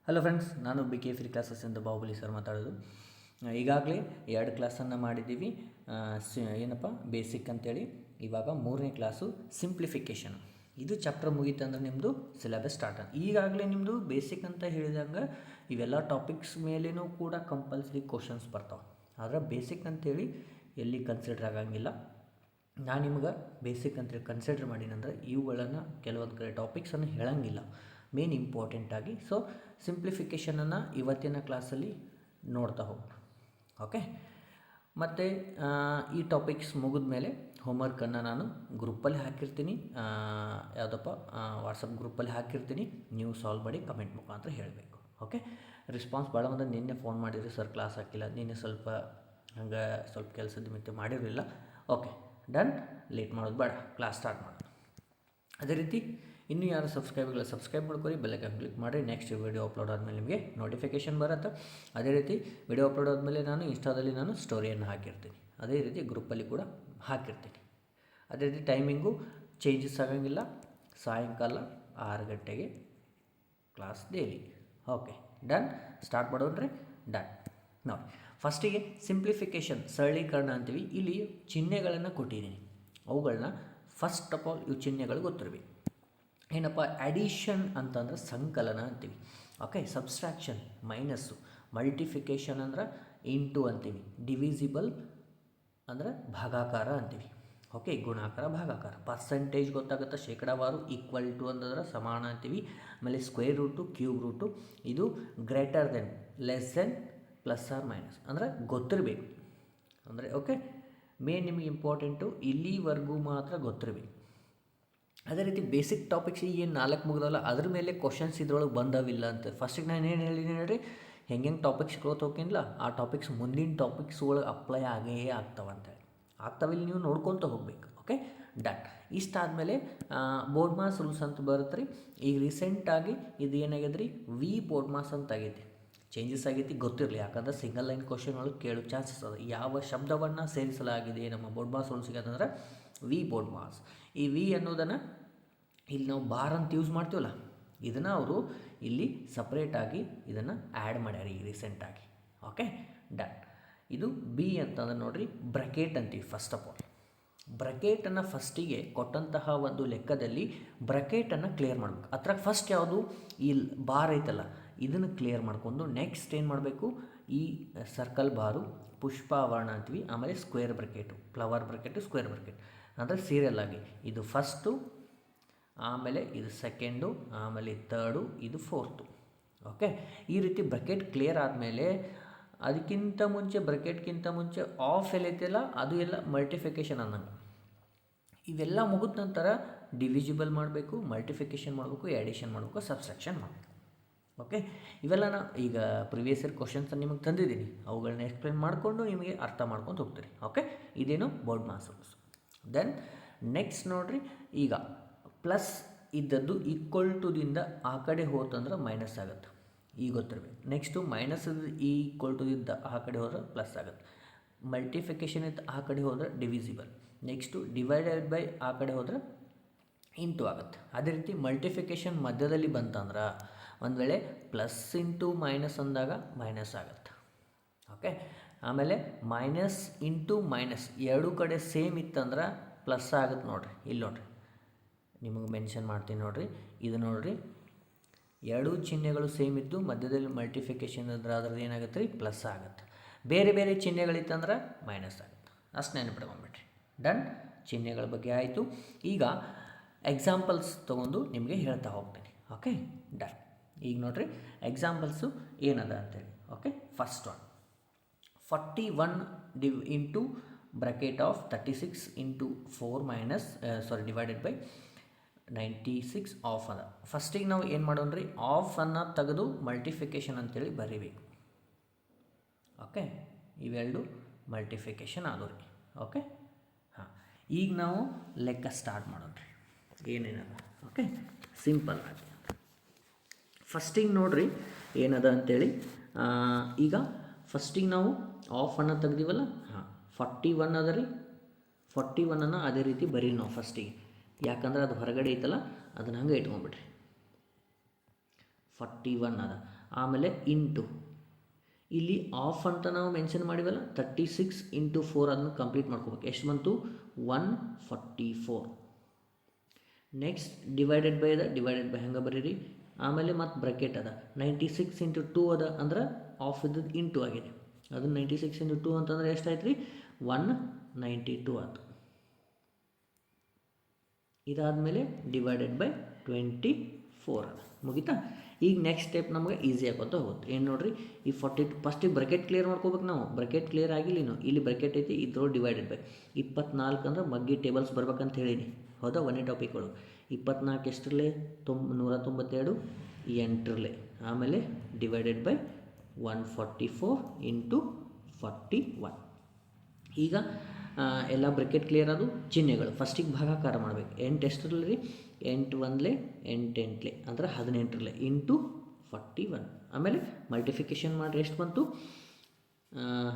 Hello friends, ನಾನು BK free ಕ್ಲಾಸಸ್ಸಿಂದ Bahubali sir ಮಾತಾಡೋದು. ಈಗಾಗಲೇ 2 ಕ್ಲಾಸನ್ನು ಮಾಡಿದ್ದೀವಿ. ಏನಪ್ಪ ಬೇಸಿಕ್ ಅಂತೇಳಿ. ಇವಾಗ 3ನೇ ಕ್ಲಾಸು ಸಿಂಪ್ಲಿಫಿಕೇಷನ್. ಇದು ಚಾಪ್ಟರ್ ಮುಗೀತಂದ್ರೆ ನಿಮ್ಮದು ಸಿಲೆಬಸ್ ಸ್ಟಾರ್ಟ್. ಈಗಾಗಲೇ ನಿಮ್ಮದು ಬೇಸಿಕ್ ಅಂತ ಹೇಳಿದಂಗೆ ಇವೆಲ್ಲ ಟಾಪಿಕ್ಸ್ ಮೇಲೇನೂ ಕೂಡ ಕಂಪಲ್ಸರಿ ಕ್ವಶನ್ಸ್ ಬರ್ತಾವೆ. ಆದರೆ ಬೇಸಿಕ್ ಅಂತೇಳಿ ಎಲ್ಲಿ ಕನ್ಸಿಡರ್ ಆಗಂಗಿಲ್ಲ. ನಾನು ನಿಮ್ಗೆ ಬೇಸಿಕ್ ಅಂತೇಳಿ ಕನ್ಸಿಡರ್ ಮಾಡೀನಂದ್ರೆ ಇವುಗಳನ್ನು ಕೆಲವೊಂದು ಕಡೆ ಟಾಪಿಕ್ಸನ್ನು ಹೇಳಂಗಿಲ್ಲ ಮೇನ್ ಇಂಪಾರ್ಟೆಂಟಾಗಿ. ಸೊ ಸಿಂಪ್ಲಿಫಿಕೇಷನನ್ನು ಇವತ್ತಿನ ಕ್ಲಾಸಲ್ಲಿ ನೋಡ್ತಾ ಹೋಗೋಣ. ಓಕೆ, ಮತ್ತು ಈ ಟಾಪಿಕ್ಸ್ ಮುಗಿದ ಮೇಲೆ ಹೋಮ್ವರ್ಕನ್ನು ನಾನು ಗ್ರೂಪಲ್ಲಿ ಹಾಕಿರ್ತೀನಿ. ಯಾವುದಪ್ಪ ವಾಟ್ಸಪ್ ಗ್ರೂಪಲ್ಲಿ ಹಾಕಿರ್ತೀನಿ. ನೀವು ಸಾಲ್ವ್ ಮಾಡಿ ಕಮೆಂಟ್ ಮುಖಾಂತರ ಹೇಳಬೇಕು. ಓಕೆ, ರೆಸ್ಪಾನ್ಸ್ ಭಾಳ ಮಂದಿ ನಿನ್ನೆ ಫೋನ್ ಮಾಡಿರಿ, ಸರ್ ಕ್ಲಾಸ್ ಹಾಕಿಲ್ಲ, ನಿನ್ನೆ ಸ್ವಲ್ಪ ಕೆಲಸದ ನಿಮಿತ್ತ ಮಾಡಿರಲಿಲ್ಲ. ಓಕೆ ಡನ್, ಲೇಟ್ ಮಾಡೋದು ಬೇಡ, ಕ್ಲಾಸ್ ಸ್ಟಾರ್ಟ್ ಮಾಡೋದು. ಅದೇ ರೀತಿ ಇನ್ನೂ ಯಾರು ಸಬ್ಸ್ಕ್ರೈಬ್ ಮಾಡ್ಕೊರಿ, ಬೆಲ್ಲೈಕನ್ ಕ್ಲಿಕ್ ಮಾಡಿರಿ. ನೆಕ್ಸ್ಟ್ ವಿಡಿಯೋ ಅಪ್ಲೋಡ್ ಆದಮೇಲೆ ನಿಮಗೆ ನೋಟಿಫಿಕೇಷನ್ ಬರುತ್ತೆ. ಅದೇ ರೀತಿ ವಿಡಿಯೋ ಅಪ್ಲೋಡ್ ಆದಮೇಲೆ ನಾನು ಇನ್ಸ್ಟಾದಲ್ಲಿ ಸ್ಟೋರಿಯನ್ನು ಹಾಕಿರ್ತೀನಿ. ಅದೇ ರೀತಿ ಗ್ರೂಪಲ್ಲಿ ಕೂಡ ಹಾಕಿರ್ತೀನಿ. ಅದೇ ರೀತಿ ಟೈಮಿಂಗು ಚೇಂಜಸ್ ಆಗೋಂಗಿಲ್ಲ. ಸಾಯಂಕಾಲ 6 ಗಂಟೆಗೆ class daily. Okay done, start ಮಾಡೋಣ್ರಿ. ಡನ್. ನೋಡಿ, ಫಸ್ಟಿಗೆ ಸಿಂಪ್ಲಿಫಿಕೇಷನ್, ಸರಳೀಕರಣ ಅಂತೀವಿ. ಇಲ್ಲಿ ಚಿಹ್ನೆಗಳನ್ನು ಕೊಟ್ಟಿದ್ದೀನಿ. ಅವುಗಳನ್ನ ಫಸ್ಟ್ ಆಫ್ ಆಲ್ ಇವು ಚಿಹ್ನೆಗಳು ಗೊತ್ತಿರಬೇಕು. ಏನಪ್ಪ, ಅಡಿಷನ್ ಅಂತಂದ್ರೆ ಸಂಕಲನ ಅಂತೀವಿ. ಓಕೆ, ಸಬ್ಸ್ಟ್ರಾಕ್ಷನ್ ಮೈನಸ್ಸು, ಮಲ್ಟಿಫಿಕೇಷನ್ ಅಂದ್ರೆ ಇಂಟು ಅಂತೀವಿ, ಡಿವಿಸಿಬಲ್ ಅಂದರೆ ಭಾಗಾಕಾರ ಅಂತೀವಿ. ಓಕೆ, ಗುಣಾಕಾರ ಭಾಗಾಕಾರ. ಪರ್ಸೆಂಟೇಜ್ ಗೊತ್ತಾಗುತ್ತೆ, ಶೇಕಡಾವಾರು. ಈಕ್ವಲ್ ಟು ಅಂತಂದ್ರೆ ಸಮಾನ ಅಂತೀವಿ. ಆಮೇಲೆ ಸ್ಕ್ವೇರ್ ರೂಟು, ಕ್ಯೂಬ್ ರೂಟು. ಇದು greater than, less than, plus or minus ಅಂದರೆ ಗೊತ್ತಿರಬೇಕು. ಅಂದರೆ ಓಕೆ, ಮೇನ್ ನಿಮಗೆ ಇಂಪಾರ್ಟೆಂಟು ಇಲ್ಲಿವರೆಗೂ ಮಾತ್ರ ಗೊತ್ತಿರಬೇಕು. ಅದೇ ರೀತಿ ಬೇಸಿಕ್ ಟಾಪಿಕ್ಸ್ ಏನು 4 ಮುಗಿದವಲ್ಲ, ಅದ್ರ ಮೇಲೆ ಕ್ವಶನ್ಸ್ ಇದ್ರೊಳಗೆ ಬಂದವಿಲ್ಲ ಅಂತ. ಫಸ್ಟಿಗೆ ನಾನು ಏನು ಹೇಳಿದ್ದೀನಿ ಹೇಳ್ರಿ, ಹೆಂಗೆ ಟಾಪಿಕ್ಸ್ ಹೋಗ್ತೀನಿಲ್ಲ, ಆ ಟಾಪಿಕ್ಸ್ ಮುಂದಿನ ಟಾಪಿಕ್ಸ್ ಒಳಗೆ ಅಪ್ಲೈ ಆಗೇ ಆಗ್ತಾವಂತೇಳಿ. ಆಗ್ತಾವಿಲ್ಲಿ ನೀವು ನೋಡ್ಕೊತ ಹೋಗ್ಬೇಕು. Okay done. ಇಷ್ಟಾದಮೇಲೆ ಬೋರ್ಡ್ ಮಾಸ್ ರೂಲ್ಸ್ ಅಂತ ಬರುತ್ತೆ ರೀ. ಈಗ ರೀಸೆಂಟಾಗಿ ಇದು ಏನಾಗಿದೆ ರೀ, ವಿ ಬೋರ್ಡ್ ಮಾಸ್ ಅಂತ ಆಗೈತಿ. ಚೇಂಜಸ್ ಆಗೈತಿ, ಗೊತ್ತಿರಲಿ. ಯಾಕಂದ್ರೆ ಸಿಂಗಲ್ ಲೈನ್ ಕ್ವಶನ್ ಒಳಗೆ ಕೇಳೋ ಚಾನ್ಸಸ್ ಅದ. ಯಾವ ಶಬ್ದವನ್ನು ಸೇರಿಸಲಾಗಿದೆ ನಮ್ಮ ಬೋರ್ಡ್ ಮಾಸ್ ರೂಲ್ಸ್ಗೆ ಅಂತಂದ್ರೆ ವಿ ಬೋರ್ಡ್ ಮಾಸ್. ಈ ವಿ ಅನ್ನೋದನ್ನು ಇಲ್ಲಿ ನಾವು ಬಾರ್ ಅಂತ ಯೂಸ್ ಮಾಡ್ತೀವಲ್ಲ, ಇದನ್ನು ಅವರು ಇಲ್ಲಿ ಸಪ್ರೇಟಾಗಿ ಇದನ್ನು ಆ್ಯಡ್ ಮಾಡ್ಯಾರ ಈಗ ರೀಸೆಂಟಾಗಿ. Okay done. ಇದು ಬಿ ಅಂತಂದ್ರೆ ನೋಡಿರಿ, ಬ್ರಕೆಟ್ ಅಂತೀವಿ. ಫಸ್ಟ್ ಆಫ್ ಆಲ್ ಬ್ರಕೆಟನ್ನು ಫಸ್ಟಿಗೆ ಕೊಟ್ಟಂತಹ ಒಂದು ಲೆಕ್ಕದಲ್ಲಿ ಬ್ರಕೆಟನ್ನು ಕ್ಲಿಯರ್ ಮಾಡಬೇಕು. ಅದ್ರಾಗ ಫಸ್ಟ್ ಯಾವುದು, ಈ ಬಾರ್ ಐತಲ್ಲ, ಇದನ್ನು ಕ್ಲಿಯರ್ ಮಾಡ್ಕೊಂಡು ನೆಕ್ಸ್ಟ್ ಏನು ಮಾಡಬೇಕು, ಈ ಸರ್ಕಲ್ ಬಾರು, ಪುಷ್ಪಾವರಣ ಅಂತೀವಿ. ಆಮೇಲೆ ಸ್ಕ್ವೇರ್ ಬ್ರಕೆಟು, ಫ್ಲವರ್ ಬ್ರಕೆಟು, ಸ್ಕ್ವೇರ್ ಬ್ರಕೆಟ್ ಅಂದರೆ ಸೀರಿಯಲ್ ಆಗಿ ಇದು ಫಸ್ಟು, ಆಮೇಲೆ ಇದು ಸೆಕೆಂಡು, ಆಮೇಲೆ ಥರ್ಡು, ಇದು ಫೋರ್ತು. ಓಕೆ, ಈ ರೀತಿ ಬ್ರಕೆಟ್ ಕ್ಲಿಯರ್ ಆದಮೇಲೆ ಅದಕ್ಕಿಂತ ಮುಂಚೆ, ಬ್ರಕೆಟ್ಗಿಂತ ಮುಂಚೆ ಆಫ್ ಎಲ್ಲೈತಿಲ್ಲ ಅದು ಎಲ್ಲ ಮಲ್ಟಿಫಿಕೇಷನ್ ಅನ್ನಂಗೆ. ಇವೆಲ್ಲ ಮುಗಿದ ನಂತರ ಡಿವಿಜಿಬಲ್ ಮಾಡಬೇಕು, ಮಲ್ಟಿಫಿಕೇಷನ್ ಮಾಡಬೇಕು, ಎಡಿಷನ್ ಮಾಡಬೇಕು, ಸಬ್ಸ್ಟ್ರಾಕ್ಷನ್ ಮಾಡಬೇಕು. ಓಕೆ, ಇವೆಲ್ಲ ನಾನು ಈಗ ಪ್ರಿವಿಯಸ್ ಇಯರ್ ಕ್ವಶನ್ಸನ್ನು ನಿಮಗೆ ತಂದಿದ್ದೀನಿ. ಅವುಗಳನ್ನ ಎಕ್ಸ್ಪ್ಲೇನ್ ಮಾಡಿಕೊಂಡು ನಿಮಗೆ ಅರ್ಥ ಮಾಡ್ಕೊಂಡು ಹೋಗ್ತೀರಿ. ಓಕೆ, ಇದೇನು BODMAS rules. Then next ನೋಡಿರಿ, ಈಗ ಪ್ಲಸ್ ಇದ್ದದ್ದು ಈಕ್ವಲ್ ಟುದಿಂದ ಆ ಕಡೆ ಹೋತಂದ್ರೆ ಮೈನಸ್ ಆಗುತ್ತೆ, ಈಗ ಗೊತ್ತಿರಬೇಕು. ನೆಕ್ಸ್ಟು ಮೈನಸ್ ಈಕ್ವಲ್ ಟು ಇದ್ದ ಆ ಕಡೆ ಹೋದ್ರೆ ಪ್ಲಸ್ ಆಗುತ್ತೆ. ಮಲ್ಟಿಫಿಕೇಷನ್ ಇತ್ತು ಆ ಕಡೆ ಹೋದ್ರೆ ಡಿವಿಸಿಬಲ್. ನೆಕ್ಸ್ಟು ಡಿವೈಡೆಡ್ ಬೈ ಆ ಕಡೆ ಹೋದ್ರೆ ಇಂಟು ಆಗುತ್ತೆ. ಅದೇ ರೀತಿ ಮಲ್ಟಿಫಿಕೇಷನ್ ಮಧ್ಯದಲ್ಲಿ ಬಂತಂದ್ರೆ, ಒಂದು ವೇಳೆ ಪ್ಲಸ್ ಇಂಟು ಮೈನಸ್ ಅಂದಾಗ ಮೈನಸ್ ಆಗುತ್ತೆ. ಓಕೆ, ಆಮೇಲೆ ಮೈನಸ್ ಇಂಟು ಮೈನಸ್ ಎರಡೂ ಕಡೆ ಸೇಮ್ ಇತ್ತಂದ್ರೆ ಪ್ಲಸ್ ಆಗುತ್ತೆ. ನೋಡಿರಿ ಇಲ್ಲಿ, ನೋಡಿರಿ ನಿಮಗೆ ಮೆನ್ಷನ್ ಮಾಡ್ತೀನಿ ನೋಡಿರಿ. ಇದು ನೋಡಿರಿ, ಎರಡೂ ಚಿಹ್ನೆಗಳು ಸೇಮ್ ಇದ್ದು ಮಧ್ಯದಲ್ಲಿ ಮಲ್ಟಿಫಿಕೇಷನ್ ಇದ್ರೆ ಅದ್ರದ್ದು ಏನಾಗುತ್ತೆ ರೀ, ಪ್ಲಸ್ ಆಗುತ್ತೆ. ಬೇರೆ ಬೇರೆ ಚಿಹ್ನೆಗಳಿತ್ತಂದ್ರೆ ಮೈನಸ್ ಆಗುತ್ತೆ. ಅಷ್ಟು ನೆನಪಿಟ್ಕೊಂಡ್ಬಿಟ್ರಿ. ಡನ್, ಚಿಹ್ನೆಗಳ ಬಗ್ಗೆ ಆಯಿತು. ಈಗ ಎಕ್ಸಾಂಪಲ್ಸ್ ತೊಗೊಂಡು ನಿಮಗೆ ಹೇಳ್ತಾ ಹೋಗ್ತೀನಿ. Okay done. ಈಗ ನೋಡಿರಿ ಎಕ್ಸಾಂಪಲ್ಸು ಏನದ ಅಂತೇಳಿ. Okay, first one 41 into bracket of 36 into 4 divided by 96 of ಅದ. ಫಸ್ಟಿಗೆ ನಾವು ಏನು ಮಾಡೋಣ್ರಿ, ಆಫನ್ನು ತೆಗೆದು ಮಲ್ಟಿಫಿಕೇಷನ್ ಅಂತೇಳಿ ಬರೀಬೇಕು. ಓಕೆ, ಇವೆರಡು ಮಲ್ಟಿಫಿಕೇಷನ್ ಆದವು ರೀ. ಓಕೆ ಹಾಂ, ಈಗ ನಾವು ಲೆಕ್ಕ ಸ್ಟಾರ್ಟ್ ಮಾಡೋಣ್ರಿ. ಏನೇನದ ಓಕೆ, ಸಿಂಪಲ್ ಆಗಿ ಫಸ್ಟಿಗೆ ನೋಡಿರಿ ಏನದ ಅಂಥೇಳಿ. ಈಗ ಫಸ್ಟಿಗೆ ನಾವು ಆಫನ್ನು ತೆಗ್ದೀವಲ್ಲ, ಹಾಂ 41 ಅದ ರೀ. 41 ಅದೇ ರೀತಿ ಬರೀ ನಾವು ಫಸ್ಟಿಗೆ, ಯಾಕಂದ್ರೆ ಅದು ಹೊರಗಡೆ ಐತಲ್ಲ, ಅದನ್ನು ಹಂಗೆ ಇಟ್ಕೊಂಡ್ಬಿಡ್ರಿ. 41 ಅದ. ಆಮೇಲೆ ಇಂಟು ಇಲ್ಲಿ ಆಫ್ ಅಂತ ನಾವು ಮೆನ್ಷನ್ ಮಾಡಿವಲ್ಲ 36 ಇಂಟು 4 ಅದನ್ನು ಕಂಪ್ಲೀಟ್ ಮಾಡ್ಕೋಬೇಕು. ಎಷ್ಟು ಬಂತು 144. ನೆಕ್ಸ್ಟ್ ಡಿವೈಡೆಡ್ ಬೈ ಹಂಗೆ ಬರೀರಿ. ಆಮೇಲೆ ಮತ್ತು ಬ್ರ್ಯಾಕೆಟ್ ಅದ 96 ಇಂಟು 2 ಅದ ಅಂದ್ರೆ ಆಫ್ ಇದ್ದದ್ದು ಇಂಟು ಆಗಿದೆ. ಅದು 96 ಇಂಟು 2 ಅಂತಂದ್ರೆ ಎಷ್ಟಾಯ್ತು ರೀ 192 ಆಯ್ತು. ಇದಾದಮೇಲೆ ಡಿವೈಡೆಡ್ ಬೈ 24 ಅದ. ಮುಗಿತಾ? ಈಗ ನೆಕ್ಸ್ಟ್ ಸ್ಟೆಪ್ ನಮಗೆ ಈಸಿ ಆಗೋತ ಹೋಗುತ್ತೆ. ಏನು ನೋಡಿರಿ, ಈ 42 ಫಸ್ಟಿಗೆ ಬ್ರ್ಯಾಕೆಟ್ ಕ್ಲಿಯರ್ ಮಾಡ್ಕೋಬೇಕು ನಾವು. ಬ್ರ್ಯಾಕೆಟ್ ಕ್ಲಿಯರ್ ಆಗಿಲ್ಲ ಇನ್ನು. ಇಲ್ಲಿ ಬ್ರ್ಯಾಕೆಟ್ ಐತಿ, ಇದ್ರೊಳಗೆ ಡಿವೈಡೆಡ್ ಬೈ 24 ಅಂದ್ರೆ ಮಗ್ಗಿ ಟೇಬಲ್ಸ್ ಬರ್ಬೇಕಂತ ಹೇಳೀನಿ. ಹೌದಾ? ಒಂದೇ ಟಾಪಿಕ್ಗಳು 24 ಎಷ್ಟರಲ್ಲೇ 192 8ರಲ್ಲೇ. ಆಮೇಲೆ ಡಿವೈಡೆಡ್ ಬೈ 144 ಇಂಟು 41. ಈಗ ಎಲ್ಲ ಬ್ರ್ಯಾಕೆಟ್ ಕ್ಲಿಯರ್ ಅದು. ಚಿಹ್ನೆಗಳು ಫಸ್ಟಿಗೆ ಭಾಗಾಕಾರ ಮಾಡಬೇಕು. 8 ಎಷ್ಟರಲ್ಲಿ ರೀ 8 1 8 8 ಅಂದ್ರೆ 18ರಲ್ಲೇ ಇಂಟು 41. ಆಮೇಲೆ ಮಲ್ಟಿಫಿಕೇಷನ್ ಮಾಡಿರಿ. ಎಷ್ಟು ಬಂತು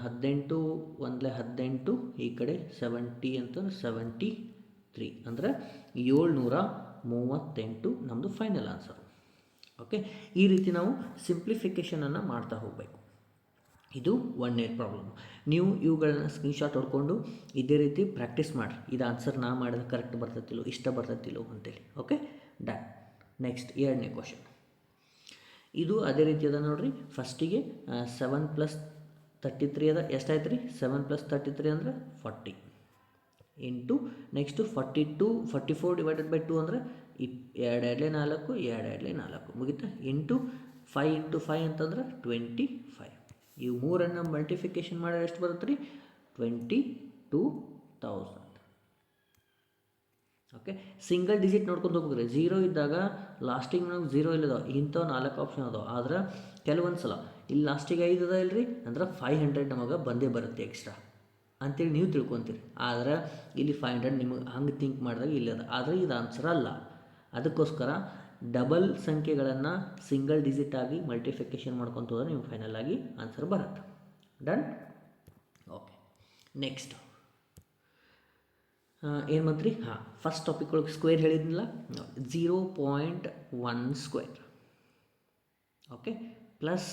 18 1 18, ಈ ಕಡೆ 70 ಅಂತಂದ್ರೆ 73 ಅಂದ್ರೆ 738 ನಮ್ಮದು ಫೈನಲ್ ಆನ್ಸರ್. ಓಕೆ, ಈ ರೀತಿ ನಾವು ಸಿಂಪ್ಲಿಫಿಕೇಷನನ್ನು ಮಾಡ್ತಾ ಹೋಗಬೇಕು. ಇದು 1ನೇ ಪ್ರಾಬ್ಲಮ್. ನೀವು ಇವುಗಳನ್ನ ಸ್ಕ್ರೀನ್ಶಾಟ್ ಹೊಡ್ಕೊಂಡು ಇದೇ ರೀತಿ ಪ್ರಾಕ್ಟೀಸ್ ಮಾಡಿರಿ. ಇದು ಆನ್ಸರ್ ನಾ ಮಾಡಿದ್ರೆ ಕರೆಕ್ಟ್ ಬರ್ತೈತಿಲ್ಲೋ, ಇಷ್ಟ ಬರ್ತೈತಿಲ್ಲೋ ಅಂತೇಳಿ. Okay, done. ನೆಕ್ಸ್ಟ್ 2ನೇ ಕ್ವಶನ್. ಇದು ಅದೇ ರೀತಿ ಅದ ನೋಡಿರಿ. ಫಸ್ಟಿಗೆ 7 + 33 ಅದ. ಎಷ್ಟಾಯ್ತು ರೀ 7 + 33 ಅಂದ್ರೆ 40 ಇಂಟು ನೆಕ್ಸ್ಟು 44 ಡಿವೈಡೆಡ್ ಬೈ 2 ಅಂದರೆ 2 2 4 2 2 4 ಮುಗಿತಾ? ಇಂಟು 5 ಇಂಟು 5 ಅಂತಂದ್ರೆ 25. ಇವು ಮೂರನ್ನು ಮಲ್ಟಿಫಿಕೇಷನ್ ಮಾಡಿದ್ರೆ ಎಷ್ಟು ಬರುತ್ತೆ ರೀ 22,000. ಓಕೆ, ಸಿಂಗಲ್ ಡಿಜಿಟ್ ನೋಡ್ಕೊಂಡು ಹೋಗ್ಬೇಕ್ರಿ. 0 ಇದ್ದಾಗ ಲಾಸ್ಟಿಗೆ ನಮಗೆ 0 ಇಲ್ಲದಾವ. ಇಂಥವು 4 ಆಪ್ಷನ್ ಅದಾವೆ. ಆದ್ರೆ ಕೆಲವೊಂದು ಸಲ ಇಲ್ಲಿ ಲಾಸ್ಟಿಗೆ 5 ಅದ ಇಲ್ರಿ ಅಂದ್ರೆ 500 ನಮಗೆ ಬಂದೇ ಬರುತ್ತೆ ಎಕ್ಸ್ಟ್ರಾ ಅಂತೇಳಿ ನೀವು ತಿಳ್ಕೊತೀರಿ. ಆದ್ರೆ ಇಲ್ಲಿ 500 ನಿಮಗೆ ಹಂಗೆ ಥಿಂಕ್ ಮಾಡಿದಾಗ ಇಲ್ಲದ. ಆದರೆ ಇದು ಆನ್ಸರ್ ಅಲ್ಲ. ಅದಕ್ಕೋಸ್ಕರ ಡಬಲ್ ಸಂಖ್ಯೆಗಳನ್ನು ಸಿಂಗಲ್ ಡಿಜಿಟ್ ಆಗಿ ಮಲ್ಟಿಫಿಕೇಷನ್ ಮಾಡ್ಕೊತ ಹೋದ್ರೆ ನೀವು ಫೈನಲ್ ಆಗಿ ಆನ್ಸರ್ ಬರುತ್ತೆ. ಡನ್. ಓಕೆ, ನೆಕ್ಸ್ಟ್ ಏನು ಬಂತ್ರಿ? ಫಸ್ಟ್ ಟಾಪಿಕ್ ಒಳಗೆ ಸ್ಕ್ವೇರ್ ಹೇಳಿದ್ನಲ್ಲ, 0.1 ಸ್ಕ್ವೇರ್. Okay, plus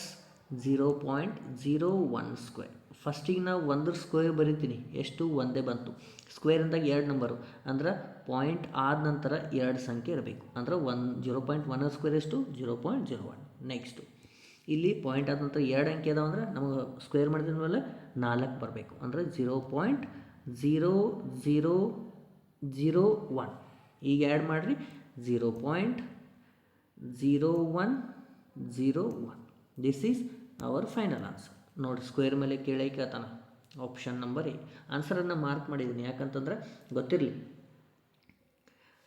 0.01 square. ಫಸ್ಟಿಗೆ ನಾವು 1 ಸ್ಕ್ವೇರ್ ಬರಿತೀನಿ. ಎಷ್ಟು? ಒಂದೇ ಬಂತು. ಸ್ಕ್ವೇರ್ ಅಂದಾಗ 2 ನಂಬರು ಅಂದ್ರೆ ಪಾಯಿಂಟ್ ಆದ ನಂತರ 2 ಸಂಖ್ಯೆ ಇರಬೇಕು. ಅಂದ್ರೆ 0.1 ಸ್ಕ್ವೇರ್ ಎಷ್ಟು? 0.01. ನೆಕ್ಸ್ಟು ಇಲ್ಲಿ ಪಾಯಿಂಟ್ ಆದ ನಂತರ 2 ಅಂಕೆ ಅದಾವೆ ಅಂದ್ರೆ ನಮಗೆ ಸ್ಕ್ವೇರ್ ಮಾಡಿದ ಮೇಲೆ 4 ಬರಬೇಕು. ಅಂದರೆ 0.0001. ಈಗ ಆ್ಯಡ್ ಮಾಡಿರಿ 0.0101. This is our final answer. ನೋಡಿ, ಸ್ಕ್ವೇರ್ ಮೇಲೆ ಕೇಳಾನ ಆಪ್ಷನ್ ನಂಬರ್ ಎ. ಆನ್ಸರನ್ನು ಮಾರ್ಕ್ ಮಾಡಿದ್ದೀನಿ ಯಾಕಂತಂದ್ರೆ ಗೊತ್ತಿರಲಿ.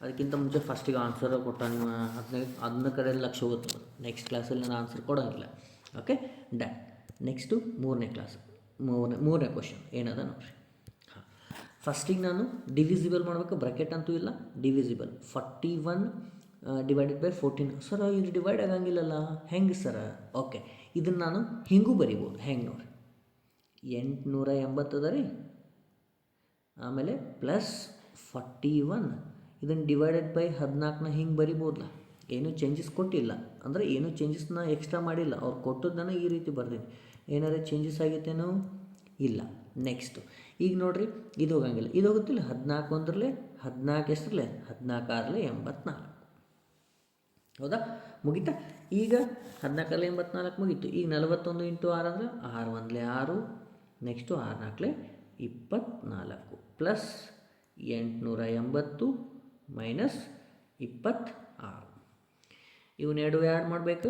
ಅದಕ್ಕಿಂತ ಮುಂಚೆ ಫಸ್ಟಿಗೆ ಆನ್ಸರ್ ಕೊಟ್ಟ ನೀವು ಅದನ್ನ ಕಡೆ ಲಕ್ಷ ಹೋಗುತ್ತೆ. ನೆಕ್ಸ್ಟ್ ಕ್ಲಾಸಲ್ಲಿ ನಾನು ಆನ್ಸರ್ ಕೊಡೋಂಗಿಲ್ಲ. Okay, done. ನೆಕ್ಸ್ಟು 3ನೇ ಕ್ಲಾಸ್, 3ನೇ ಕ್ವಶನ್ ಏನದ ನೋಡಿರಿ. ಫಸ್ಟಿಗೆ ನಾನು ಡಿವಿಸಿಬಲ್ ಮಾಡಬೇಕು. ಬ್ರ್ಯಾಕೆಟ್ ಅಂತೂ ಇಲ್ಲ. Divisible 41 divided by 14. ಸರ ಇದು ಡಿವೈಡ್ ಆಗಂಗಿಲ್ಲಲ್ಲ, ಹೆಂಗೆ ಸರ? ಓಕೆ, ಇದನ್ನು ನಾನು ಹಿಂಗೂ ಬರಿಬೋದು. ಹೆಂಗೆ ನೋಡಿ, 880 ಅದ ರೀ. ಆಮೇಲೆ ಪ್ಲಸ್ 41 ಇದನ್ನು ಡಿವೈಡೆಡ್ ಬೈ 14ನ ಹಿಂಗೆ ಬರಿಬೋದಲ್ಲ. ಏನೂ ಚೇಂಜಸ್ ಕೊಟ್ಟಿಲ್ಲ ಅಂದರೆ ಏನೂ ಚೇಂಜಸ್ನ ಎಕ್ಸ್ಟ್ರಾ ಮಾಡಿಲ್ಲ. ಅವ್ರು ಕೊಟ್ಟದ್ದನ್ನು ಈ ರೀತಿ ಬರ್ದೀನಿ. ಏನಾದ್ರು ಚೇಂಜಸ್ ಆಗೈತೇನೋ? ಇಲ್ಲ. ನೆಕ್ಸ್ಟು ಈಗ ನೋಡಿರಿ, ಇದು ಹೋಗಂಗಿಲ್ಲ, ಇದು ಹೋಗುತ್ತಿಲ್ಲ. 14 ಒಂದರಲ್ಲೇ 14 ಎಷ್ಟರಲ್ಲೇ 14 84. ಹೌದಾ? ಮುಗೀತಾ? ಈಗ 14 84 ಮುಗೀತು. ಈಗ 41 ಇಂಟು 6 ಅಂದರೆ 6 1 6. Next 6 4 24 plus 880 minus 26. ಇವನ್ನೆರಡು ಆ್ಯಡ್ ಮಾಡಬೇಕು.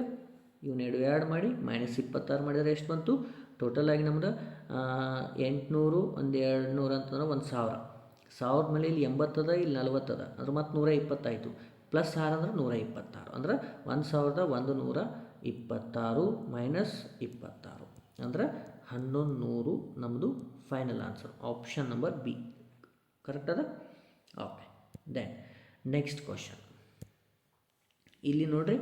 ಇವನ್ನೆರಡು ಆ್ಯಡ್ ಮಾಡಿ ಮೈನಸ್ 26 ಮಾಡಿದರೆ ಎಷ್ಟು ಬಂತು? ಟೋಟಲಾಗಿ ನಮ್ದು 800 ಒಂದು 200 ಅಂತಂದ್ರೆ 1000. 1000 ಮೇಲೆ ಇಲ್ಲಿ 80 ಅದ, ಇಲ್ಲಿ 40 ಅದ ಅಂದ್ರೆ ಮತ್ತು 120 ಆಯಿತು. ಪ್ಲಸ್ 6 ಅಂದ್ರೆ 126 ಅಂದ್ರೆ 1126 ಮೈನಸ್ 26 ಅಂದ್ರೆ 1100 ನಮ್ಮದು final answer. Option number B correct ಅದ. Okay, then next question. ಇಲ್ಲಿ ನೋಡಿರಿ,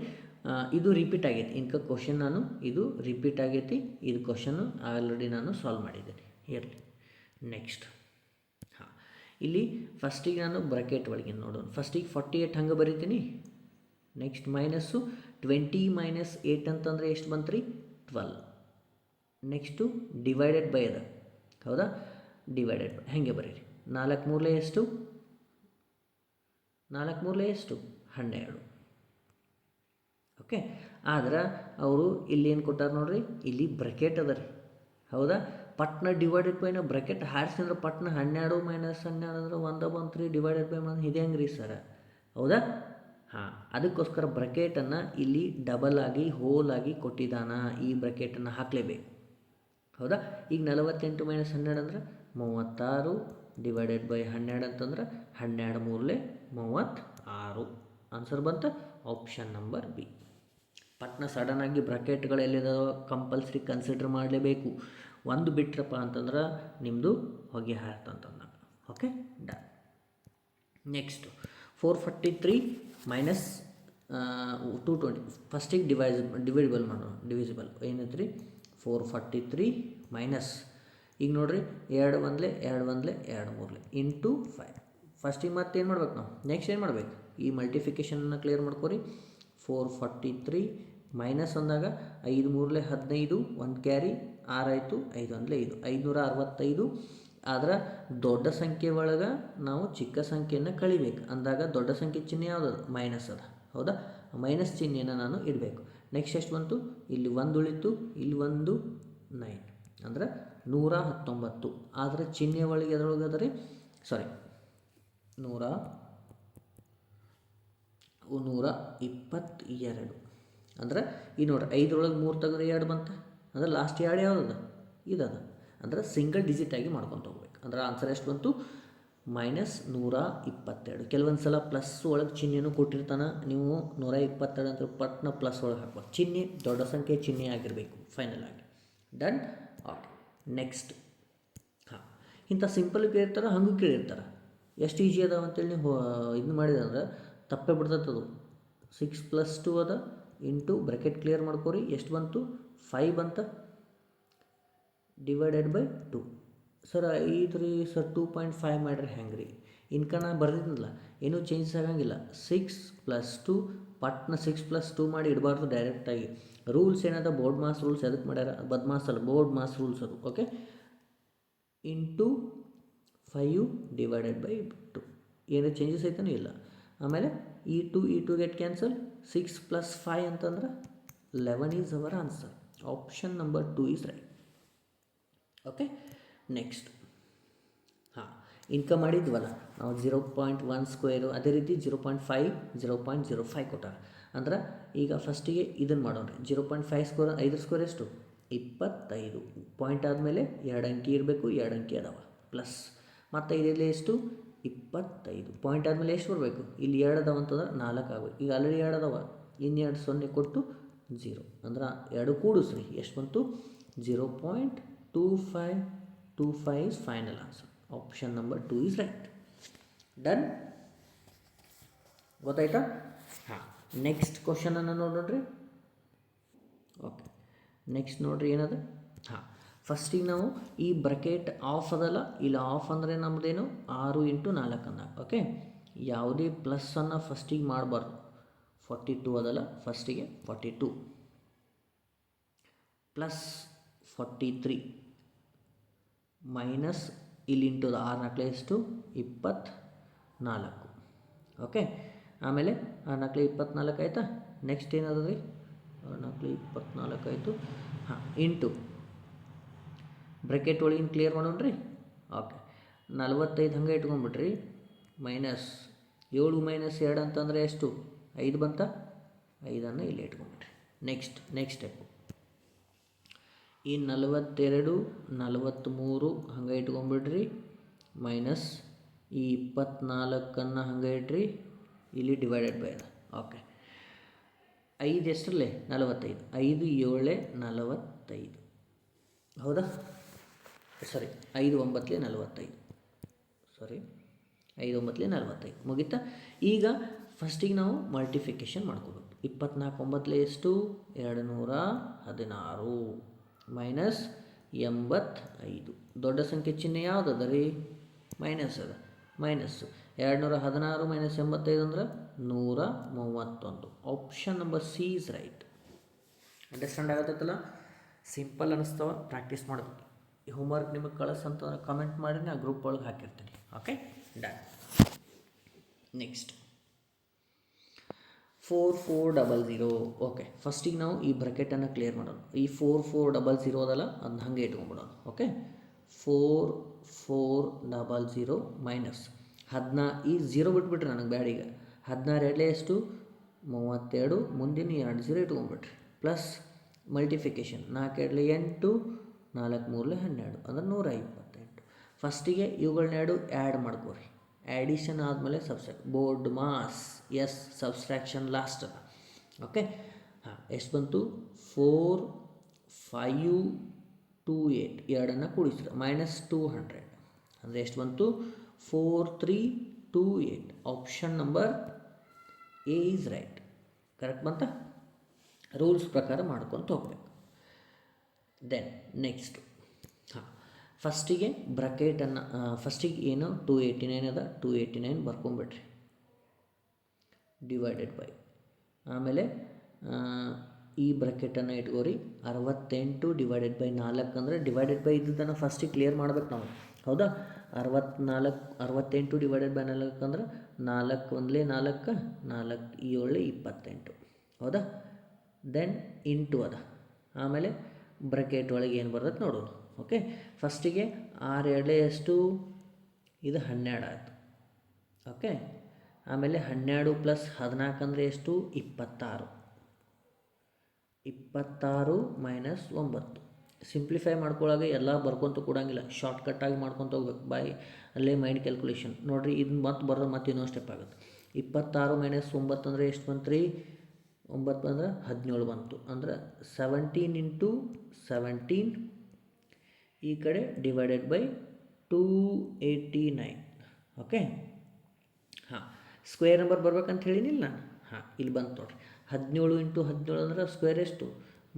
ಇದು ರಿಪೀಟ್ ಆಗೈತಿ. ಇಂಕ ಕ್ವಶನ್ ನಾನು ಇದು ರಿಪೀಟ್ ಆಗೈತಿ. ಇದು ಕ್ವಶನ್ನು ಆಲ್ರೆಡಿ ನಾನು ಸಾಲ್ವ್ ಮಾಡಿದ್ದೇನೆ. ಇರಲಿ. ನೆಕ್ಸ್ಟ್ ಇಲ್ಲಿ ಫಸ್ಟಿಗೆ ನಾನು ಬ್ರ್ಯಾಕೆಟ್ ಒಳಗೆ ನೋಡೋಣ. ಫಸ್ಟಿಗೆ 48 ಹಂಗೆ ಬರಿತೀನಿ. ನೆಕ್ಸ್ಟ್ ಮೈನಸ್ಸು 20 ಮೈನಸ್ 8 ಅಂತಂದರೆ ಎಷ್ಟು ಬಂತು ರೀ? 12. ನೆಕ್ಸ್ಟು ಡಿವೈಡೆಡ್ ಬೈ ಅದ, ಹೌದಾ? ಡಿವೈಡೆಡ್ ಬೈ ಹಾಗೆ ಬರೀರಿ. 4 ಮೂರಲೆ ಎಷ್ಟು? 4 ಮೂರಲೆ ಎಷ್ಟು? 12. ಓಕೆ. ಆದ್ರೆ ಅವರು ಇಲ್ಲಿ ಏನು ಕೊಟ್ಟಾರ ನೋಡ್ರಿ, ಇಲ್ಲಿ ಬ್ರಕೆಟ್ ಅದ ರೀ, ಹೌದಾ? ಪಟ್ನ ಡಿವೈಡೆಡ್ ಬೈನ ಬ್ರಕೆಟ್ ಹಾರಿಸಿದ್ರೆ ಪಟ್ನ 12 ಮೈನಸ್ 12 ಅಂದ್ರೆ 1 ಬಂತು ರೀ. ಡಿವೈಡೆಡ್ ಬೈ ಇದೆ ಹೆಂಗೆ ರೀ ಸರ್? ಹೌದಾ? ಹಾಂ, ಅದಕ್ಕೋಸ್ಕರ ಬ್ರಕೆಟನ್ನು ಇಲ್ಲಿ ಡಬಲ್ ಆಗಿ ಹೋಲ್ ಆಗಿ ಕೊಟ್ಟಿದ್ದಾನ. ಈ ಬ್ರಕೆಟನ್ನು ಹಾಕಲೇಬೇಕು, ಹೌದಾ? ಈಗ 48 ಮೈನಸ್ 12 ಅಂದ್ರೆ 36 ಡಿವೈಡೆಡ್ ಬೈ 12 ಅಂತಂದ್ರೆ 12 ಮೂರಲೆ 36. ಆನ್ಸರ್ ಬಂತು ಆಪ್ಷನ್ ನಂಬರ್ ಬಿ. ಪಟ್ನ ಸಡನ್ನಾಗಿ ಬ್ರಕೆಟ್ಗಳೆಲ್ಲಿದಾವ ಕಂಪಲ್ಸರಿ ಕನ್ಸಿಡರ್ ಮಾಡಲೇಬೇಕು. ಒಂದು ಬಿಟ್ರಪ್ಪ ಅಂತಂದ್ರೆ ನಿಮ್ಮದು ಹೊಗೆ ಹಾರ್ತಂತಂದ. Okay, done. Next 443 minus 220. ಫಸ್ಟಿಗೆ ಡಿವಿಡಿಬಲ್ ಮಾಡೋಣ. ಡಿವಿಸಿಬಲ್ ಏನೈತೆ ರೀ? 443 ಮೈನಸ್, ಈಗ ನೋಡಿರಿ 2 ಒಂದಲೆ 2 ಒಂದಲೆ 2 ಮೂರಲೆ ಇಂಟು 5. ಫಸ್ಟಿಗೆ ಮತ್ತೆ ಏನು ಮಾಡ್ಬೇಕು ನಾವು? ನೆಕ್ಸ್ಟ್ ಏನು ಮಾಡ್ಬೇಕು? ಈ ಮಲ್ಟಿಫಿಕೇಷನನ್ನು ಕ್ಲಿಯರ್ ಮಾಡ್ಕೊರಿ. 443 ಮೈನಸ್ ಅಂದಾಗ 5 ಮೂರಲೆ 15, 1 ಕ್ಯಾರಿ 6 ಆಯಿತು, 5 ಒಂದಲೆ 5, 565. ಆದ್ರೆ ದೊಡ್ಡ ಸಂಖ್ಯೆ ಒಳಗೆ ನಾವು ಚಿಕ್ಕ ಸಂಖ್ಯೆಯನ್ನು ಕಳಿಬೇಕು ಅಂದಾಗ ದೊಡ್ಡ ಸಂಖ್ಯೆ ಚಿಹ್ನೆ ಯಾವುದದು? ಮೈನಸ್ ಅದ, ಹೌದಾ? ಮೈನಸ್ ಚಿಹ್ನೆಯನ್ನು ನಾನು ಇಡಬೇಕು. ನೆಕ್ಸ್ಟ್ ಎಷ್ಟು ಬಂತು? ಇಲ್ಲಿ 1 ಉಳಿತು, ಇಲ್ಲಿ 1 9 ಅಂದ್ರೆ 119. ಆದರೆ ಚಿಹ್ನೆ ಒಳಗೆ ಎದ್ರೊಳಗೆ ಅದ ರೀ? ಸಾರಿ, 122. ಅಂದ್ರೆ ಈ ನೋಡ್ರಿ 5 3 ತೆಗೆದ್ರೆ 2 ಬಂತ, ಅಂದ್ರೆ ಲಾಸ್ಟ್ 2 ಯಾವುದದ? ಇದದ. ಅಂದ್ರೆ ಸಿಂಗಲ್ ಡಿಜಿಟ್ ಆಗಿ ಮಾಡ್ಕೊತ ಹೋಗ್ಬೇಕು. ಅಂದ್ರೆ ಆನ್ಸರ್ ಎಷ್ಟು ಬಂತು? -122. ಕೆಲವೊಂದು ಸಲ ಪ್ಲಸ್ ಒಳಗೆ ಚಿಹ್ನೆನೂ ಕೊಟ್ಟಿರ್ತಾನೆ. ನೀವು 122 ಅಂತ ಪಟ್ನ ಪ್ಲಸ್ ಒಳಗೆ ಹಾಕ್ಬೇಕು. ಚಿಹ್ನೆ ದೊಡ್ಡ ಸಂಖ್ಯೆ ಚಿಹ್ನೆ ಆಗಿರಬೇಕು ಫೈನಲ್ ಆಗಿ. ಡನ್. Okay, next. ಹಾಂ, ಇಂಥ ಸಿಂಪಲ್ ಕೇಳಿರ್ತಾರೆ, ಹಂಗೂ ಕೇಳಿರ್ತಾರೆ. ಎಷ್ಟು ಈಜಿ ಅದಾವ ಅಂತೇಳಿ ನೀವು ಇದನ್ನ ಮಾಡಿದಂದ್ರೆ ತಪ್ಪೇ ಬಿಡ್ತದೆ ಅದು. 6 + 2 ಅದ ಇಂಟು ಬ್ರ್ಯಾಕೆಟ್ ಕ್ಲಿಯರ್ ಮಾಡ್ಕೊರಿ. ಎಷ್ಟು ಬಂತು? 5 ಬಂತ, ಡಿವೈಡೆಡ್ ಬೈ 2. ಸರ್ ಐತ್ರಿ ಸರ್ 2.5 ಮಾಡ್ರಿ ಹೆಂಗೆ ರೀ? ಇನ್ಕ ನಾ ಬರ್ದಿದ್ನಲ್ಲ, ಏನೂ ಚೇಂಜಸ್ ಆಗಂಗಿಲ್ಲ. 6 + 2 ಪಟ್ನ 6 + 2 ಮಾಡಿ ಇಡಬಾರ್ದು ಡೈರೆಕ್ಟಾಗಿ. ರೂಲ್ಸ್ ಏನದ? ಬೋರ್ಡ್ ಮಾಸ್ ರೂಲ್ಸ್ ಎದಕ್ಕೆ ಮಾಡ್ಯಾರ? ಬದ್ಮಾಸ್ ಅಲ್ಲ, ಬೋರ್ಡ್ ಮಾಸ್ ರೂಲ್ಸ್ ಅದು. Okay, into 5 divided by 2. ಏನೋ ಚೇಂಜಸ್ ಐತನೂ ಇಲ್ಲ. ಆಮೇಲೆ ಈ 2 ಗೆಟ್ ಕ್ಯಾನ್ಸಲ್. 6 + 5 ಅಂತಂದ್ರೆ 11 is our answer. Option number 2 is right. Okay, next. ಹಾಂ, ಇನ್ಕಮ್ ಮಾಡಿದ್ವಲ್ಲ ನಾವು 0.1², ಅದೇ ರೀತಿ 0.5, 0.05 ಕೊಟ್ಟಾರ. ಅಂದ್ರೆ ಈಗ ಫಸ್ಟಿಗೆ ಇದನ್ನು ಮಾಡೋಣ. 0.5² 5² ಎಷ್ಟು? 25. ಪಾಯಿಂಟ್ ಆದಮೇಲೆ 2 ಅಂಕಿ ಇರಬೇಕು, 2 ಅಂಕಿ ಅದಾವ ಪ್ಲಸ್. ಮತ್ತು ಇದರಲ್ಲಿ ಎಷ್ಟು? 25. ಪಾಯಿಂಟ್ ಆದಮೇಲೆ ಎಷ್ಟು ಬರಬೇಕು? ಇಲ್ಲಿ 2 ಅದಾವ ಅಂತಂದ್ರೆ 4 ಆಗಬೇಕು. ಈಗ ಆಲ್ರೆಡಿ 2 ಅದಾವ, ಇನ್ನು 2 0 ಕೊಟ್ಟು 0 ಅಂದ್ರೆ 2 ಕೂಡಿಸ್ರಿ. ಎಷ್ಟು ಬಂತು? 0.2525 is final answer. Option number 2 is right. Done. ಗೊತ್ತಾಯ್ತಾ? ಹಾಂ, ನೆಕ್ಸ್ಟ್ ಕ್ವಶನನ್ನು ನೋಡ್ರಿ. ಓಕೆ, ನೆಕ್ಸ್ಟ್ ನೋಡ್ರಿ ಏನದ? ಹಾಂ, ಫಸ್ಟಿಗೆ ನಾವು ಈ ಬ್ರಕೆಟ್ ಆಫ್ ಅದಲ್ಲ, ಇಲ್ಲ ಆಫ್ ಅಂದರೆ ನಮ್ಮದೇನು 6 × 4 ಅಂದಾಗ. ಓಕೆ, ಯಾವುದೇ ಪ್ಲಸ್ಸನ್ನು ಫಸ್ಟಿಗೆ ಮಾಡಬಾರ್ದು. 42 ಅದಲ್ಲ, ಫಸ್ಟಿಗೆ 42 ಪ್ಲಸ್ 43 ಮೈನಸ್ ಇಲ್ಲಿ ಇಂಟು 6 4 ಎಷ್ಟು? 24. ಓಕೆ, ಆಮೇಲೆ 6 4 24 ಆಯಿತಾ? ನೆಕ್ಸ್ಟ್ ಏನದ ರೀ? 6 4 24 ಆಯಿತು. ಹಾಂ, ಇಂಟು ಬ್ರ್ಯಾಕೆಟ್ ಒಳಗಿನ ಕ್ಲಿಯರ್ ಮಾಡೋಣ್ರಿ. ಓಕೆ, 45 ಹಂಗೆ ಇಟ್ಕೊಂಡ್ಬಿಟ್ರಿ. ಮೈನಸ್ 7 - 2 ಅಂತಂದರೆ ಎಷ್ಟು? 5 ಬಂತ? 5ಅನ್ನು ಇಲ್ಲಿ ಇಟ್ಕೊಂಡ್ಬಿಟ್ರಿ. Next step. ಈ 42 43 ಹಂಗೆ ಇಟ್ಕೊಂಡ್ಬಿಡ್ರಿ. ಮೈನಸ್ ಈ 24ಅನ್ನು ಹಂಗೆ ಇಡ್ರಿ. ಇಲ್ಲಿ ಡಿವೈಡೆಡ್ ಬೈ ಅದ. ಓಕೆ, 5 ಎಷ್ಟರಲ್ಲೇ? 45. 5 7 45. ಹೌದಾ? ಸಾರಿ, 5 9 45. ಸಾರಿ, 5 9 45 ಮುಗಿತಾ? ಈಗ ಫಸ್ಟಿಗೆ ನಾವು ಮಲ್ಟಿಫಿಕೇಷನ್ ಮಾಡ್ಕೋಬೇಕು. 24 9 ಎಷ್ಟು? 216 ಮೈನಸ್ 85. ದೊಡ್ಡ ಸಂಖ್ಯೆ ಚಿಹ್ನೆ ಯಾವುದದ ರೀ? ಮೈನಸ್ ಅದ. ಮೈನಸ್ಸು 216 ಮೈನಸ್ 85 ಅಂದ್ರೆ 131. Option number C is right. Understand ಆಗತ್ತಲ್ಲ? ಸಿಂಪಲ್ ಅನ್ನಿಸ್ತವ, ಪ್ರಾಕ್ಟೀಸ್ ಮಾಡಬೇಕು. ಈ ಹೋಮ್ವರ್ಕ್ ನಿಮಗೆ ಕಳಿಸಂತಂದ್ರೆ ಕಮೆಂಟ್ ಮಾಡಿ, ನಾ ಗ್ರೂಪ್ ಒಳಗೆ ಹಾಕಿರ್ತೀನಿ. Okay, done. ನೆಕ್ಸ್ಟ್ 4400. ಓಕೆ, ಫಸ್ಟಿಗೆ ನಾವು ಈ ಬ್ರಕೆಟನ್ನು ಕ್ಲಿಯರ್ ಮಾಡೋಣ. ಈ 4400 ಅದಲ್ಲ, ಅದನ್ನ ಹಾಗೆ ಇಟ್ಕೊಂಡ್ಬಿಡೋಣ. ಓಕೆ, 4400 ಮೈನಸ್ ಈ 0 ಬಿಟ್ಬಿಟ್ರೆ ನನಗೆ ಬ್ಯಾಡ. ಈಗ 16 ಎಷ್ಟು? 32. ಮುಂದಿನ 2 0 ಇಟ್ಕೊಂಡ್ಬಿಟ್ರಿ. ಪ್ಲಸ್ ಮಲ್ಟಿಫಿಕೇಷನ್ 4 8, 4 3 12 ಅಂದ್ರೆ 128. ಫಸ್ಟಿಗೆ ಇವುಗಳನ್ನೆರಡು ಆ್ಯಡ್ ಮಾಡ್ಕೋರಿ. ಆ್ಯಡಿಷನ್ ಆದಮೇಲೆ BODMAS. Yes, subtraction last ಅದ. ಓಕೆ, ಹಾಂ, ಎಷ್ಟು ಬಂತು? 4528 ಎರಡನ್ನು ಕೂಡಿಸ್ರೆ ಮೈನಸ್ 200 ಅಂದರೆ ಎಷ್ಟು ಬಂತು? 4328. Option number A is right. Correct ಬಂತ? ರೂಲ್ಸ್ ಪ್ರಕಾರ ಮಾಡ್ಕೊತ ಹೋಗ್ಬೇಕು. ದೆನ್ ನೆಕ್ಸ್ಟ್, ಹಾಂ, ಫಸ್ಟಿಗೆ ಬ್ರಕೆಟನ್ನು ಫಸ್ಟಿಗೆ ಏನು 289 ಅದ, 289 ಬರ್ಕೊಂಬಿಡ್ರಿ, ಡಿವೈಡೆಡ್ ಬೈ. ಆಮೇಲೆ ಈ ಬ್ರಕೆಟನ್ನು ಇಟ್ಕೋರಿ. 68 ಡಿವೈಡೆಡ್ ಬೈ 4 ಅಂದರೆ ಡಿವೈಡೆಡ್ ಬೈ ಇದ್ದದನ್ನು ಫಸ್ಟಿಗೆ ಕ್ಲಿಯರ್ ಮಾಡ್ಬೇಕು ನಾವು. ಹೌದಾ? 68 ಡಿವೈಡೆಡ್ ಬೈ 4 ಅಂದ್ರೆ 4 1 4 4 7 28. ಹೌದಾ? ದೆನ್ ಇಂಟು ಅದ. ಆಮೇಲೆ ಬ್ರಕೆಟ್ ಒಳಗೆ ಏನು ಬರ್ತದೆ ನೋಡೋಣ. ಓಕೆ, ಫಸ್ಟಿಗೆ 6 2 ಎಷ್ಟು? ಇದು 12 ಆಯಿತು. ಓಕೆ, ಆಮೇಲೆ 12 ಪ್ಲಸ್ 14 ಅಂದರೆ ಎಷ್ಟು? 26. 26 ಮೈನಸ್ 9. ಸಿಂಪ್ಲಿಫೈ ಮಾಡ್ಕೊಳ್ಳಾಗ ಎಲ್ಲ ಬರ್ಕೊತ ಕೊಡೋಂಗಿಲ್ಲ, ಶಾರ್ಟ್ಕಟ್ಟಾಗಿ ಮಾಡ್ಕೊತ ಹೋಗ್ಬೇಕು. ಅಲ್ಲೇ ಮೈಂಡ್ ಕ್ಯಾಲ್ಕುಲೇಷನ್ ನೋಡಿರಿ. ಇದನ್ನ ಮತ್ತೆ ಬರೋದು ಮತ್ತೆ ಇನ್ನೊಂದು ಸ್ಟೆಪ್ ಆಗುತ್ತೆ. 26 ಮೈನಸ್ 9 ಅಂದರೆ ಎಷ್ಟು ಬಂತು ರೀ? 9 ಬಂದ್ರೆ 17 ಬಂತು. ಅಂದ್ರೆ 17 ಇಂಟು 17 ಈ ಕಡೆ ಡಿವೈಡೆಡ್ ಬೈ 289. ಓಕೆ, ಹಾಂ, ಸ್ಕ್ವೇರ್ ನಂಬರ್ ಬರ್ಬೇಕಂತ ಹೇಳಿನಿಲ್ಲ ನಾನು. ಹಾಂ, ಇಲ್ಲಿ ಬಂತು ನೋಡಿರಿ. 17 ಇಂಟು 17 ಅಂದ್ರೆ ಸ್ಕ್ವೇರ್ ಎಷ್ಟು?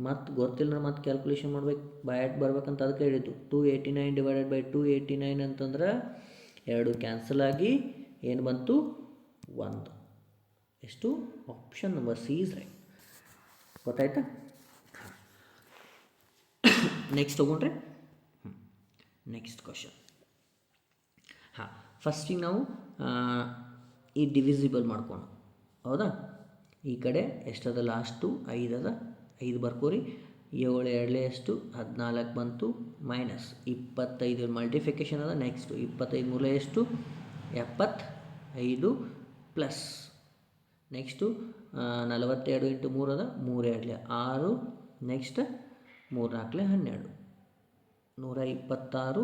ಮತ್ತು ಗೊತ್ತಿಲ್ಲ, ಮತ್ತೆ ಕ್ಯಾಲ್ಕುಲೇಷನ್ ಮಾಡ್ಬೇಕು, ಬಯಾಟ್ ಬರ್ಬೇಕಂತ ಅದಕ್ಕೆ ಹೇಳಿದ್ದು. 289 ಡಿವೈಡೆಡ್ ಬೈ 289 ಅಂತಂದ್ರೆ 2 ಕ್ಯಾನ್ಸಲ್ ಆಗಿ ಏನು ಬಂತು? 1. ಎಷ್ಟು? Option number C is right. ಗೊತ್ತಾಯ್ತಾ? ನೆಕ್ಸ್ಟ್ ತೊಗೊಂಡ್ರೆ ನೆಕ್ಸ್ಟ್ ಕ್ವಶನ್. ಹಾಂ, ಫಸ್ಟಿಗೆ ನಾವು ಈ ಡಿವಿಸಿಬಲ್ ಮಾಡ್ಕೊಂಡು. ಹೌದಾ? ಈ ಕಡೆ ಎಷ್ಟದ? ಲಾಸ್ಟು 5 ಅದ, 5 ಬರ್ಕೋರಿ. 7 2 ಎಷ್ಟು? 14 ಬಂತು. ಮೈನಸ್ 25 ಮಲ್ಟಿಫಿಕೇಷನ್ ಅದ. ನೆಕ್ಸ್ಟು 25 3 ಎಷ್ಟು? 75 ಪ್ಲಸ್ ನೆಕ್ಸ್ಟು 42 ಇಂಟು 3 ಅದ, 3 2 6. ನೆಕ್ಸ್ಟ್ 3 4 12, 126.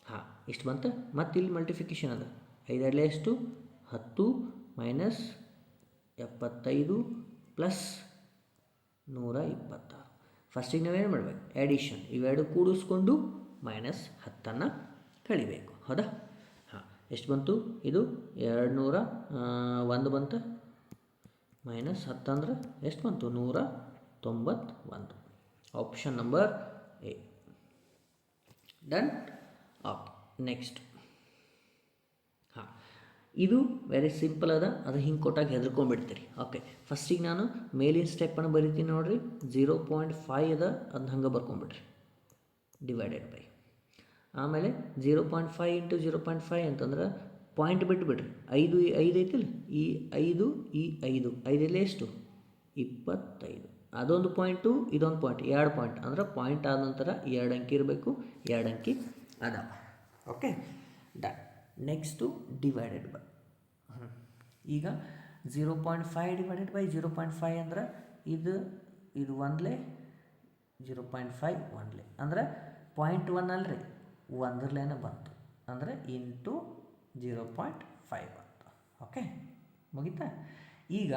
ಹಾಂ, ಇಷ್ಟು ಬಂತು. ಮತ್ತು ಇಲ್ಲಿ ಮಲ್ಟಿಫಿಕೇಷನ್ ಅದ. 5 2 ಎಷ್ಟು? 10 ಮೈನಸ್ 75 ಪ್ಲಸ್ 126. ಫಸ್ಟಿಗೆ ನಾವೇನು ಮಾಡಬೇಕು? ಆ್ಯಡಿಷನ್. ಇವೆರಡು ಕೂಡಿಸ್ಕೊಂಡು ಮೈನಸ್ 10 ಕಳಿಬೇಕು. ಹೌದಾ? ಹಾಂ, ಎಷ್ಟು ಬಂತು? ಇದು 201 ಬಂತು. ಮೈನಸ್ 10 ಅಂದ್ರೆ ಎಷ್ಟು ಬಂತು? 191. Option number A. Done. Okay, next. ಹಾಂ, ಇದು ವೆರಿ ಸಿಂಪಲ್ ಅದ. ಅದು ಹಿಂಗೆ ಕೊಟ್ಟಾಗ ಹೆದರ್ಕೊಂಡ್ಬಿಡ್ತೀರಿ. ಓಕೆ, ಫಸ್ಟಿಗೆ ನಾನು ಮೇಲಿನ ಸ್ಟೆಪ್ಪನ್ನು ಬರಿತೀನಿ ನೋಡಿರಿ. 0.5 ಅದ, ಅದನ್ನ ಹಂಗೆ ಬರ್ಕೊಂಬಿಡ್ರಿ, ಡಿವೈಡೆಡ್ ಬೈ. ಆಮೇಲೆ 0.5 ಇಂಟು 0.5 ಅಂತಂದ್ರೆ ಪಾಯಿಂಟ್ ಬಿಟ್ಟುಬಿಡ್ರಿ. 5 ಐತಿಲ್ಲ, ಈ 5 ಈ 5 5 ಎಷ್ಟು? 25. ಅದೊಂದು ಪಾಯಿಂಟು, ಇದೊಂದು ಪಾಯಿಂಟ್, 2 ಪಾಯಿಂಟ್. ಅಂದ್ರೆ ಪಾಯಿಂಟ್ ಆದ ನಂತರ 2 ಅಂಕಿ ಇರಬೇಕು, 2 ಅಂಕಿ ಅದ. Okay, done. Next divided by. ಈಗ 0.5 ಡಿವೈಡೆಡ್ ಬೈ 0.5 ಅಂದ್ರೆ ಇದು 1 0.5 1 ಅಂದ್ರೆ 0.1 ಅಲ್ರಿ, 1 ಬಂತು. ಅಂದರೆ ಇಂಟು 0.5 ಬಂತು. ಓಕೆ, ಮುಗಿತಾ? ಈಗ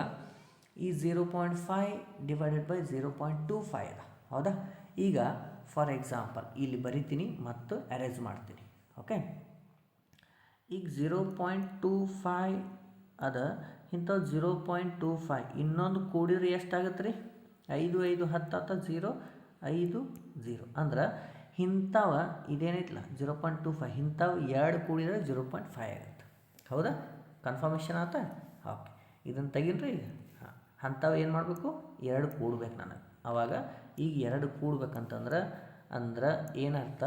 ಈ 0.5 ಡಿವೈಡೆಡ್ ಬೈ 0.25 ಅದ. ಹೌದಾ? ಈಗ ಫಾರ್ ಎಕ್ಸಾಂಪಲ್ ಇಲ್ಲಿ ಬರಿತೀನಿ ಮತ್ತು ಅರೇಂಜ್ ಮಾಡ್ತೀನಿ. ಓಕೆ, ಈಗ 0.25 ಅದ, ಇಂಥವು 0.25 ಇನ್ನೊಂದು ಕೂಡಿದ್ರೆ ಎಷ್ಟಾಗತ್ತೆ ರೀ? 5 5 10 0 5 0 ಅಂದ್ರೆ ಇಂಥವ ಇದೇನೈತಲ್ಲ 0.25 ಇಂಥವು 2 ಕೂಡಿದ್ರೆ 0.5 ಆಗುತ್ತೆ. ಹೌದಾ? ಕನ್ಫರ್ಮೇಷನ್ ಆಯ್ತಾ? ಓಕೆ, ಇದನ್ನು ತೆಗೀರಿ. ಹಾಂ, ಅಂಥವು ಏನು ಮಾಡಬೇಕು, 2 ಕೂಡ್ಬೇಕು ನನಗೆ. ಆವಾಗ ಈಗ 2 ಕೂಡ್ಬೇಕಂತಂದ್ರೆ ಏನರ್ಥ,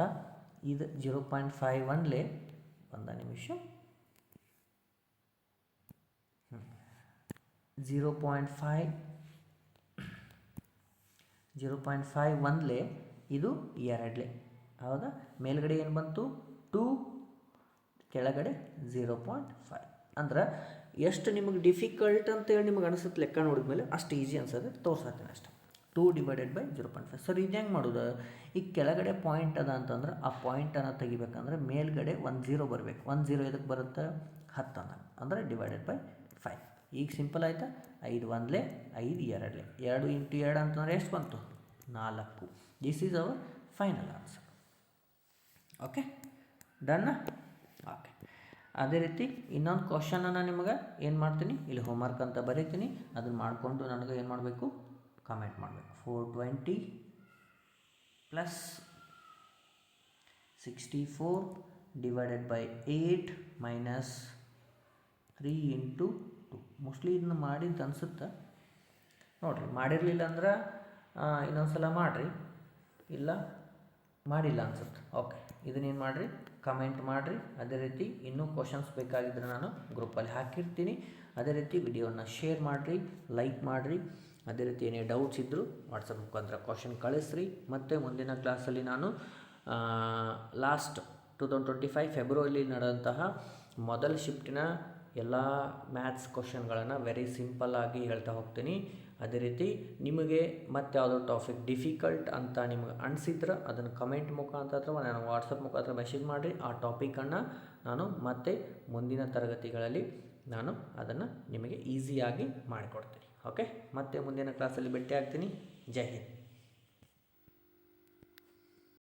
ಇದು 0.51ಲೇ, ಒಂದು ನಿಮಿಷ, 0.51ಲೇ, ಇದು 2ಲೇ. ಹೌದಾ? ಮೇಲ್ಗಡೆ ಏನು ಬಂತು 2, ಕೆಳಗಡೆ 0.5. ಅಂದ್ರೆ ಎಷ್ಟು ನಿಮಗೆ ಡಿಫಿಕಲ್ಟ್ ಅಂತೇಳಿ ನಿಮಗೆ ಅನಿಸುತ್ತೆ ಲೆಕ್ಕ ನೋಡಿದ್ಮೇಲೆ ಅಷ್ಟು ಈಸಿ ಅನ್ಸೋದು ತೋರ್ಸಾತೀನಿ ಅಷ್ಟೆ. 2 ಡಿವೈಡೆಡ್ ಬೈ 0.5. ಸರ್ ಇದು ಹೆಂಗೆ ಮಾಡೋದು? ಈಗ ಕೆಳಗಡೆ ಪಾಯಿಂಟ್ ಅದ ಅಂತಂದ್ರೆ ಆ ಪಾಯಿಂಟನ್ನು ತೆಗಿಬೇಕಂದ್ರೆ ಮೇಲ್ಗಡೆ 1 0 ಬರಬೇಕು. 1 0 ಎದಕ್ಕೆ ಬರುತ್ತೆ? 10 ಅಂದರೆ ಡಿವೈಡೆಡ್ ಬೈ 5. ಈಗ ಸಿಂಪಲ್ ಆಯಿತಾ? 5 1ಲೇ, 5 2ಲೇ, 2 × 2 ಅಂತಂದರೆ ಎಷ್ಟು ಬಂತು? 4. This is our final answer. Okay, ಡನ್ನ? ಓಕೆ, ಅದೇ ರೀತಿ ಇನ್ನೊಂದು ಕ್ವಶನನ್ನು ನಿಮಗೆ ಏನು ಮಾಡ್ತೀನಿ, ಇಲ್ಲಿ ಹೋಮ್ವರ್ಕ್ ಅಂತ ಬರೀತೀನಿ. ಅದನ್ನು ಮಾಡಿಕೊಂಡು ನನಗೆ ಏನು ಮಾಡಬೇಕು, ಕಮೆಂಟ್ ಮಾಡಬೇಕು. 420 plus 64 divided by 8 minus 3 × 2. Mostly ಇದನ್ನು ಮಾಡಿದ್ದು ಅನಿಸುತ್ತೆ ನೋಡಿರಿ. ಮಾಡಿರಲಿಲ್ಲ ಅಂದ್ರೆ ಇನ್ನೊಂದು ಸಲ ಮಾಡಿರಿ, ಇಲ್ಲ ಮಾಡಿಲ್ಲ ಅನ್ಸುತ್ತೆ. ಓಕೆ, ಇದನ್ನೇನು ಮಾಡಿರಿ, ಕಮೆಂಟ್ ಮಾಡಿರಿ. ಅದೇ ರೀತಿ ಇನ್ನೂ ಕ್ವಶನ್ಸ್ ಬೇಕಾಗಿದ್ದರೆ ನಾನು ಗ್ರೂಪಲ್ಲಿ ಹಾಕಿರ್ತೀನಿ. ಅದೇ ರೀತಿ ವಿಡಿಯೋನ ಶೇರ್ ಮಾಡಿರಿ, ಲೈಕ್ ಮಾಡಿರಿ. ಅದೇ ರೀತಿ ಏನೇ ಡೌಟ್ಸ್ ಇದ್ದರೂ ವಾಟ್ಸಪ್ ಮುಖಾಂತರ ಕ್ವಶನ್ ಕಳಿಸ್ರಿ. ಮತ್ತು ಮುಂದಿನ ಕ್ಲಾಸಲ್ಲಿ ನಾನು ಲಾಸ್ಟ್ 2025 ಫೆಬ್ರವರಿಲಿ ನಡೆದಂತಹ ಮೊದಲ ಶಿಫ್ಟಿನ ಎಲ್ಲ ಮ್ಯಾಥ್ಸ್ ಕ್ವಶನ್ಗಳನ್ನು ವೆರಿ ಸಿಂಪಲ್ಲಾಗಿ ಹೇಳ್ತಾ ಹೋಗ್ತೀನಿ. ಅದೇ ರೀತಿ ನಿಮಗೆ ಮತ್ತು ಯಾವುದೋ ಟಾಪಿಕ್ ಡಿಫಿಕಲ್ಟ್ ಅಂತ ನಿಮಗೆ ಅನಿಸಿದ್ರೆ ಅದನ್ನು ಕಮೆಂಟ್ ಮುಖಾಂತರ ಅಥವಾ ನಾನು ವಾಟ್ಸಪ್ ಮುಖಾಂತರ ಮೆಸೇಜ್ ಮಾಡಿರಿ. ಆ ಟಾಪಿಕನ್ನು ನಾನು ಮತ್ತೆ ಮುಂದಿನ ತರಗತಿಗಳಲ್ಲಿ ನಾನು ಅದನ್ನು ನಿಮಗೆ ಈಸಿಯಾಗಿ ಮಾಡಿಕೊಡ್ತೀನಿ. ಓಕೆ, ಮತ್ತೆ ಮುಂದಿನ ಕ್ಲಾಸಲ್ಲಿ ಭೇಟಿ ಆಗ್ತೀನಿ. ಜೈ ಹಿಂದ್.